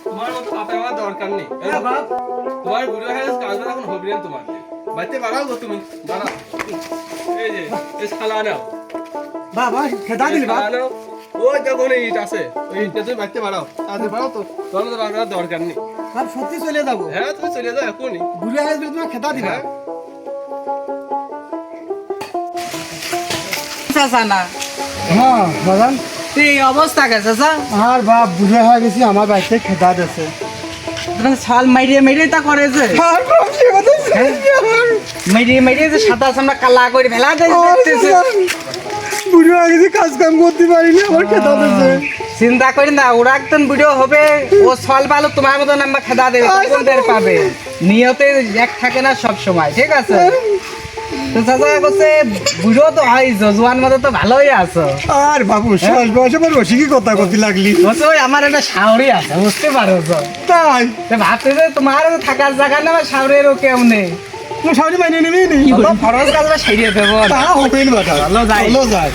তোমার মতো পাপা আমার দরকার নেই। বাপ তোমার বুড়ো হয়ে কাজ এখন হবে না তোমার। বাড়িতে বাড়াও গো তুমি, বাড়াও। এই যে এই শালা নাও, বাবা খেদা দিলি বাপ। শালা নাও। ওই দেখো না ইট আছে, ওই ইটটা তুমি বাড়িতে বাড়াও। তাতে বাড়াও তো, তোমার মতো বাড়ার দরকার নেই। বাপ সত্যি চলে যাবো। হ্যাঁ তুমি চলে যাও এখনই। বুড়ো হয়ে তুমি খেদা দিবা। হ্যাঁ। চাচা না হ্যাঁ বাজান এই অবস্থা কে চাচা আর বাপ বুড়ো হয়ে গেছি, আমার বাড়িতে খেদা দিছে। তোমার ছাল মাইরিয়ে মাইরিয়ে তা করে যে আর বাপ সে কথা মাইরিয়ে মাইরিয়ে যে সাদা সামনা কালা করে ভেলা দেখতেছে। বুড়ো হয়ে গেছি, কাজ কাম করতে পারিনি, আমার খেদা দিছে। চিন্তা করি না, ওরা একদম ভিডিও হবে, ও ছল ভালো তোমার মতো নাম্বার খেদা দেবে, কোনদের পাবে। নিয়তে এক থাকে না সব সময়, ঠিক আছে? তো চাচা বলছে বুড়ো তো হয়, জোয়ান মতো তো ভালোই আছো। আর বাবু শেষ বয়সে আমার রসিকি কথা করতে লাগলি। বলছে ওই আমার একটা শাওরি আছে, বুঝতে পারো তো। তাই তো ভাবতে যে তোমার থাকার জায়গা না, আমার শাওরেরও কেউ নেই। তুই সামনে মাইনে নিবি নি? খরচ কাজটা সেরিয়ে দেবো। তা হবে না, ভালো যাই। ভালো যায়।